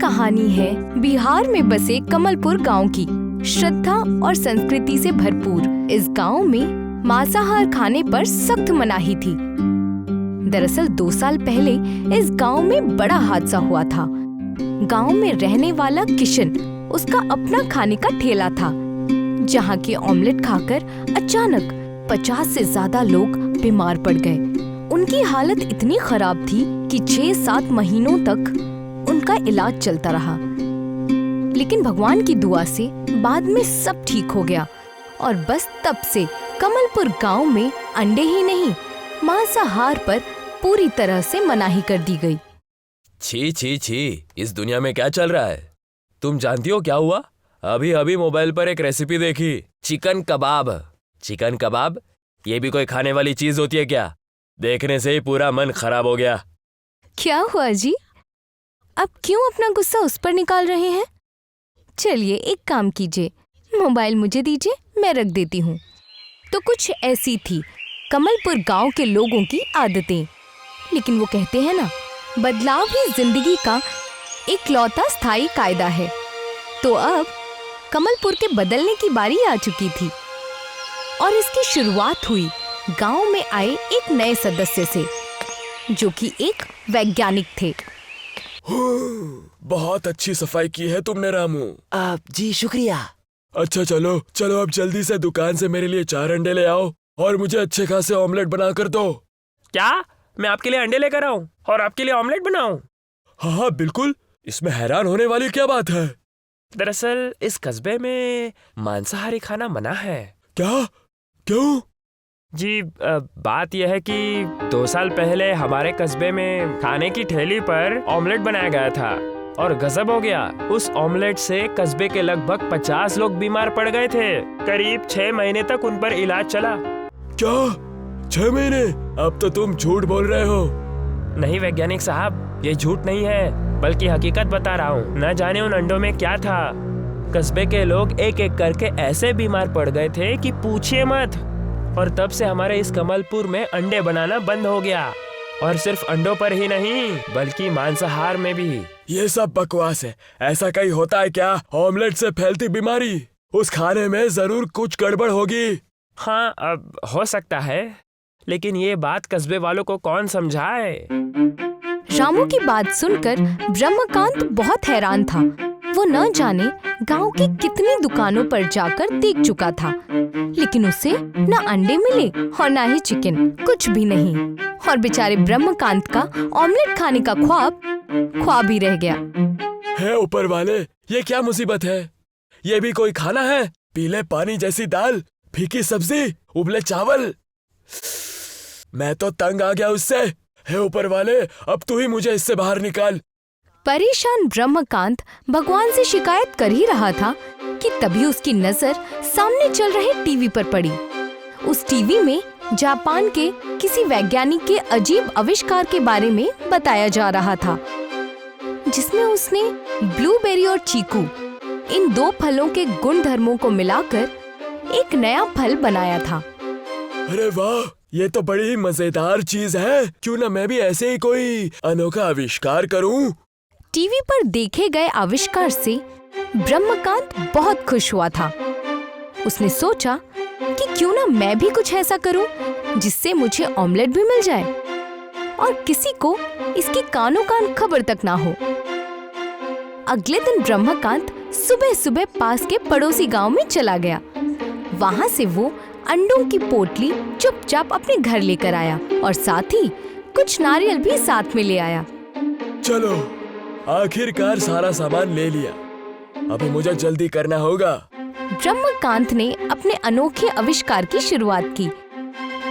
कहानी है बिहार में बसे कमलपुर गांव की। श्रद्धा और संस्कृति से भरपूर इस गांव में मांसाहार खाने पर सख्त मनाही थी। दरअसल 2 साल पहले इस गांव में बड़ा हादसा हुआ था। गांव में रहने वाला किशन, उसका अपना खाने का ठेला था, जहां के ऑमलेट खाकर अचानक 50 से ज्यादा लोग बीमार पड़ गए। उनकी हालत इतनी खराब थी कि 6-7 महीनों तक उनका इलाज चलता रहा। लेकिन भगवान की दुआ से बाद में सब ठीक हो गया और बस तब से कमलपुर गांव में अंडे ही नहीं, मांसाहार पर पूरी तरह से मनाही कर दी गई। छी छी छी, इस दुनिया में क्या चल रहा है? तुम जानती हो क्या हुआ? अभी अभी मोबाइल पर एक रेसिपी देखी, चिकन कबाब। चिकन कबाब, ये भी कोई खाने वाली चीज होती है क्या? देखने से ही पूरा मन खराब हो गया। क्या हुआ जी? अब क्यों अपना गुस्सा उस पर निकाल रहे हैं? चलिए एक काम कीजिए, मोबाइल मुझे दीजिए, मैं रख देती हूँ। तो कुछ ऐसी थी कमलपुर गांव के लोगों की आदतें। लेकिन वो कहते हैं ना, बदलाव ही जिंदगी का इकलौता स्थायी कायदा है। तो अब कमलपुर के बदलने की बारी आ चुकी थी और इसकी शुरुआत हुई गांव में आए एक नए सदस्य से, जो कि एक वैज्ञानिक थे। बहुत अच्छी सफाई की है तुमने रामू। जी शुक्रिया। अच्छा चलो चलो, अब जल्दी से दुकान से मेरे लिए 4 अंडे ले आओ और मुझे अच्छे खासे ऑमलेट बना कर दो। क्या मैं आपके लिए अंडे लेकर आऊं और आपके लिए ऑमलेट बनाऊं? हाँ हाँ बिल्कुल, इसमें हैरान होने वाली क्या बात है? दरअसल इस कस्बे में मांसाहारी खाना मना है। क्या? क्यों? जी बात यह है कि 2 साल पहले हमारे कस्बे में खाने की ठेली पर ऑमलेट बनाया गया था और गजब हो गया। उस ऑमलेट से कस्बे के लगभग 50 लोग बीमार पड़ गए थे। करीब 6 महीने तक उन पर इलाज चला। क्या 6 महीने? अब तो तुम झूठ बोल रहे हो। नहीं वैज्ञानिक साहब, ये झूठ नहीं है, बल्कि हकीकत बता रहा हूँ। न जाने उन अंडों में क्या था। कस्बे के लोग एक एक करके ऐसे बीमार पड़ गए थे कि पूछिए मत। और तब से हमारे इस कमलपुर में अंडे बनाना बंद हो गया। और सिर्फ अंडों पर ही नहीं, बल्कि मांसाहार में भी। ये सब बकवास है। ऐसा कहीं होता है क्या? ऑमलेट से फैलती बीमारी, उस खाने में जरूर कुछ गड़बड़ होगी। हाँ, अब हो सकता है, लेकिन ये बात कस्बे वालों को कौन समझाए? रामू की बात सुनकर ब्रह्मकांत बहुत हैरान था। वो न जाने गांव की कितनी दुकानों पर जाकर देख चुका था, लेकिन उसे न अंडे मिले और न ही चिकन, कुछ भी नहीं। और बेचारे ब्रह्मकांत का ऑमलेट खाने का ख्वाब ही रह गया। हे ऊपर वाले, ये क्या मुसीबत है? ये भी कोई खाना है? पीले पानी जैसी दाल, फीकी सब्जी, उबले चावल। मैं तो तंग आ गया उससे। हे ऊपर वाले, अब तू ही मुझे इससे बाहर निकाल। परेशान ब्रह्मकांत भगवान से शिकायत कर ही रहा था कि तभी उसकी नजर सामने चल रहे टीवी पर पड़ी। उस टीवी में जापान के किसी वैज्ञानिक के अजीब आविष्कार के बारे में बताया जा रहा था, जिसमें उसने ब्लूबेरी और चीकू, इन 2 फलों के गुण धर्मों को मिलाकर एक नया फल बनाया था। अरे वाह, ये तो बड़ी ही मजेदार चीज है। क्यों ना मैं भी ऐसे ही कोई अनोखा आविष्कार करूं? टीवी पर देखे गए आविष्कार से ब्रह्मकांत बहुत खुश हुआ था। उसने सोचा कि क्यों ना मैं भी कुछ ऐसा करूं जिससे मुझे ऑमलेट भी मिल जाए और किसी को इसकी कानों कान खबर तक ना हो। अगले दिन ब्रह्मकांत सुबह सुबह पास के पड़ोसी गांव में चला गया। वहां से वो अंडों की पोटली चुपचाप अपने घर लेकर आया और साथ ही कुछ नारियल भी साथ में ले आया। चलो, आखिरकार सारा सामान ले लिया। अभी मुझे जल्दी करना होगा। ब्रह्मकांत ने अपने अनोखे आविष्कार की शुरुआत की।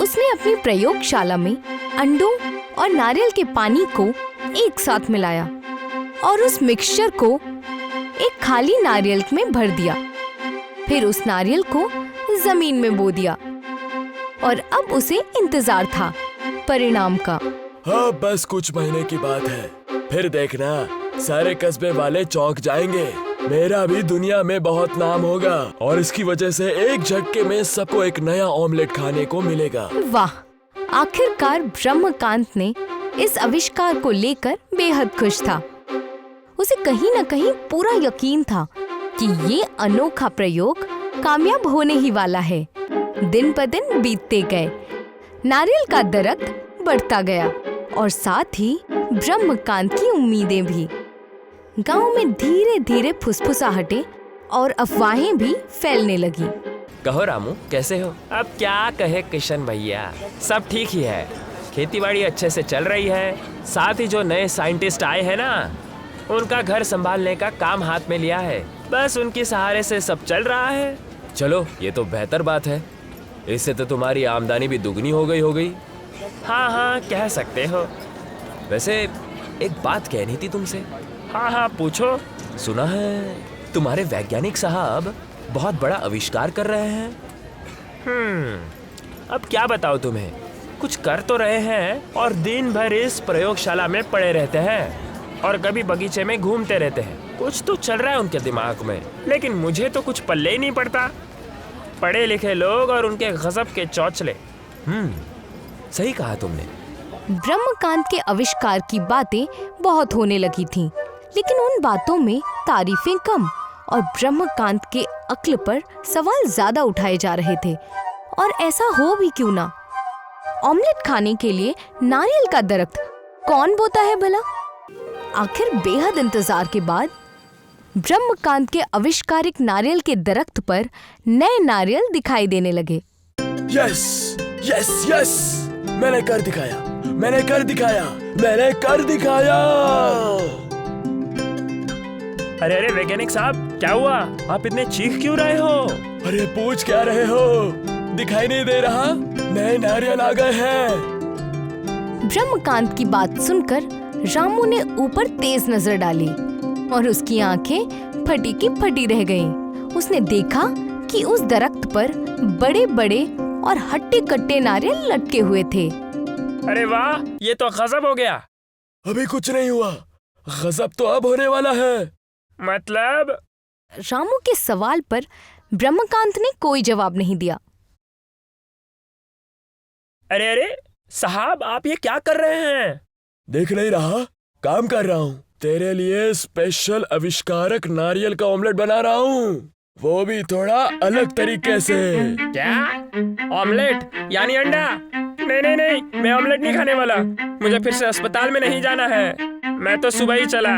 उसने अपनी प्रयोगशाला में अंडों और नारियल के पानी को एक साथ मिलाया और उस मिक्सचर को एक खाली नारियल में भर दिया। फिर उस नारियल को जमीन में बो दिया और अब उसे इंतजार था परिणाम का। हाँ, बस कुछ महीने की बात है, फिर देखना सारे कस्बे वाले चौंक जाएंगे। मेरा भी दुनिया में बहुत नाम होगा और इसकी वजह से एक झटके में सबको एक नया ऑमलेट खाने को मिलेगा। वाह, आखिरकार ब्रह्मकांत ने इस आविष्कार को लेकर बेहद खुश था। उसे कहीं न कहीं पूरा यकीन था कि ये अनोखा प्रयोग कामयाब होने ही वाला है। दिन ब दिन बीतते गए, नारियल का दरख्त बढ़ता गया और साथ ही ब्रह्मकांत की उम्मीदें भी। गांव में धीरे धीरे फुसफुसाहटें और अफवाहें भी फैलने लगी। कहो रामू, कैसे हो? अब क्या कहे किशन भैया, सब ठीक ही है। खेतीबाड़ी अच्छे से चल रही है। साथ ही जो नए साइंटिस्ट आए हैं ना, उनका घर संभालने का काम हाथ में लिया है। बस उनके सहारे से सब चल रहा है। चलो, ये तो बेहतर बात है। इससे तो तुम्हारी आमदनी भी दुगनी हो गई। हाँ, कह सकते हो। वैसे एक बात कहनी थी तुमसे। हाँ, पूछो। सुना है तुम्हारे वैज्ञानिक साहब बहुत बड़ा आविष्कार कर रहे हैं। अब क्या बताओ तुम्हें, कुछ कर तो रहे हैं और दिन भर इस प्रयोगशाला में पड़े रहते हैं और कभी बगीचे में घूमते रहते हैं। कुछ तो चल रहा है उनके दिमाग में, लेकिन मुझे तो कुछ पल्ले ही नहीं पड़ता। पढ़े लिखे लोग और उनके गजब के चौचले। सही कहा तुमने। ब्रह्मकांत के आविष्कार की बातें बहुत होने लगी थीं, लेकिन उन बातों में तारीफें कम और ब्रह्मकांत के अक्ल पर सवाल ज्यादा उठाए जा रहे थे। और ऐसा हो भी क्यों ना? ऑमलेट खाने के लिए नारियल का दरख्त कौन बोता है भला? आखिर बेहद इंतजार के बाद ब्रह्मकांत के आविष्कारिक नारियल के दरख्त पर नए नारियल दिखाई देने लगे। यस यस यस, मैंने कर दिखाया। अरे वैज्ञानिक साहब, क्या हुआ? आप इतने चीख क्यों रहे हो? अरे पूछ क्या रहे हो? दिखाई नहीं दे रहा? नए नारियल आ गए हैं। ब्रह्मकांत की बात सुनकर रामू ने ऊपर तेज नजर डाली और उसकी आंखें फटी की फटी रह गईं। उसने देखा कि उस दरख्त पर बड़े बड़े और हट्टे कट्टे नारियल लटके हुए थे। अरे वाह, ये तो गजब हो गया। अभी कुछ नहीं हुआ, गजब तो अब होने वाला है। मतलब? रामू के सवाल पर ब्रह्मकांत ने कोई जवाब नहीं दिया। अरे साहब, आप ये क्या कर रहे हैं? देख नहीं रहा? काम कर रहा हूँ। तेरे लिए स्पेशल आविष्कारक नारियल का ऑमलेट बना रहा हूँ, वो भी थोड़ा अलग तरीके से। क्या? ऑमलेट यानी अंडा? नहीं, मैं ऑमलेट नहीं खाने वाला। मुझे फिर से अस्पताल में नहीं जाना है। मैं तो सुबह ही चला।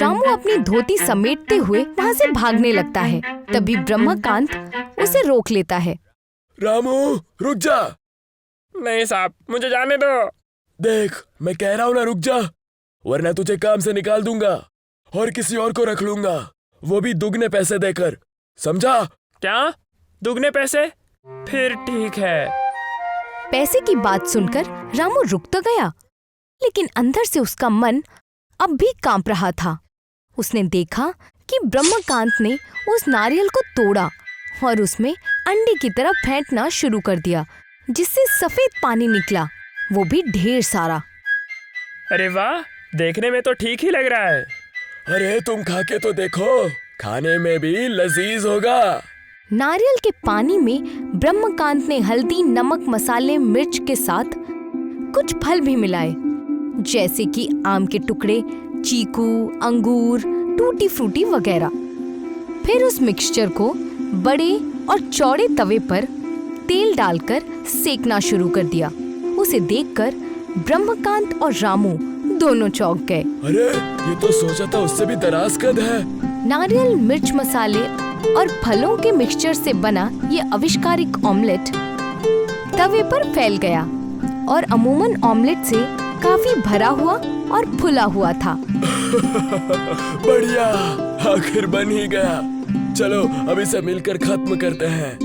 रामू अपनी धोती समेटते हुए वहाँ से भागने लगता है। तभी ब्रह्मकांत उसे रोक लेता है। रामू, रुक जा। नहीं साहब, मुझे जाने दो। देख, मैं कह रहा हूँ ना, रुक जा, वरना तुझे काम से निकाल दूंगा और किसी और को रख लूंगा, वो भी दुगने पैसे देकर, समझा? क्या? दुगने पैसे? फिर ठीक है। पैसे की बात सुनकर रामू रुक तो गया, लेकिन अंदर से उसका मन अब भी कांप रहा था। उसने देखा कि ब्रह्मकांत ने उस नारियल को तोड़ा और उसमें अंडे की तरह फेंटना शुरू कर दिया, जिससे सफेद पानी निकला, वो भी ढेर सारा। अरे वाह, देखने में तो ठीक ही लग रहा है। अरे तुम खा के तो देखो, खाने में भी लजीज होगा। नारियल के पानी में ब्रह्मकांत ने हल्दी, नमक, मसाले, मिर्च के साथ कुछ फल भी मिलाए, जैसे कि आम के टुकड़े, चीकू, अंगूर, टूटी फ्रूटी वगैरह। फिर उस मिक्सचर को बड़े और चौड़े तवे पर तेल डालकर सेकना शुरू कर दिया। उसे देखकर ब्रह्मकांत और रामू दोनों चौंक गए। अरे ये तो सोचा था उससे भी दराज कद है। नारियल, मिर्च, मसाले और फलों के मिक्सचर से बना ये आविष्कारिक ऑमलेट तवे पर फैल गया और अमूमन ऑमलेट से काफी भरा हुआ और फुला हुआ था। बढ़िया, आखिर बन ही गया। चलो अब इसे मिलकर खत्म करते हैं।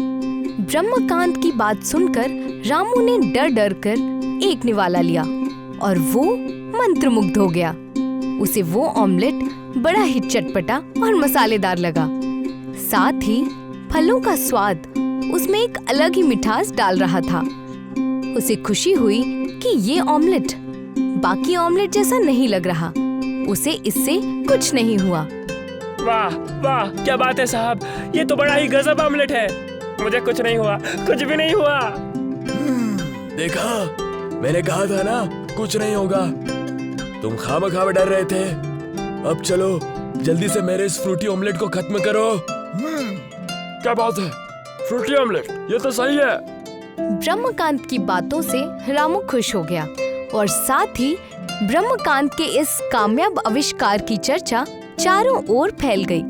ब्रह्मकांत की बात सुनकर रामू ने डर डर कर एक निवाला लिया और वो मंत्रमुग्ध हो गया। उसे वो ऑमलेट बड़ा ही चटपटा और मसालेदार लगा। साथ ही फलों का स्वाद उसमें एक अलग ही मिठास डाल रहा था। उसे खुशी हुई कि ये ऑमलेट बाकी ऑमलेट जैसा नहीं लग रहा। उसे इससे कुछ नहीं हुआ। वाह वाह, क्या बात है साहब, ये तो बड़ा ही गजब ऑमलेट है। मुझे कुछ नहीं हुआ, कुछ भी नहीं हुआ। देखा, मैंने कहा था ना कुछ नहीं होगा। तुम खामखा डर रहे थे। अब चलो जल्दी से मेरे इस फ्रूटी ऑमलेट को खत्म करो। क्या बात है, फ्रूटी ऑमलेट, ये तो सही है। ब्रह्मकांत की बातों से रामू खुश हो गया और साथ ही ब्रह्मकांत के इस कामयाब आविष्कार की चर्चा चारों ओर फैल गई।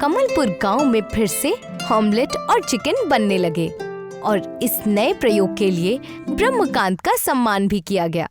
कमलपुर गांव में फिर से ऑमलेट और चिकन बनने लगे और इस नए प्रयोग के लिए ब्रह्मकांत का सम्मान भी किया गया।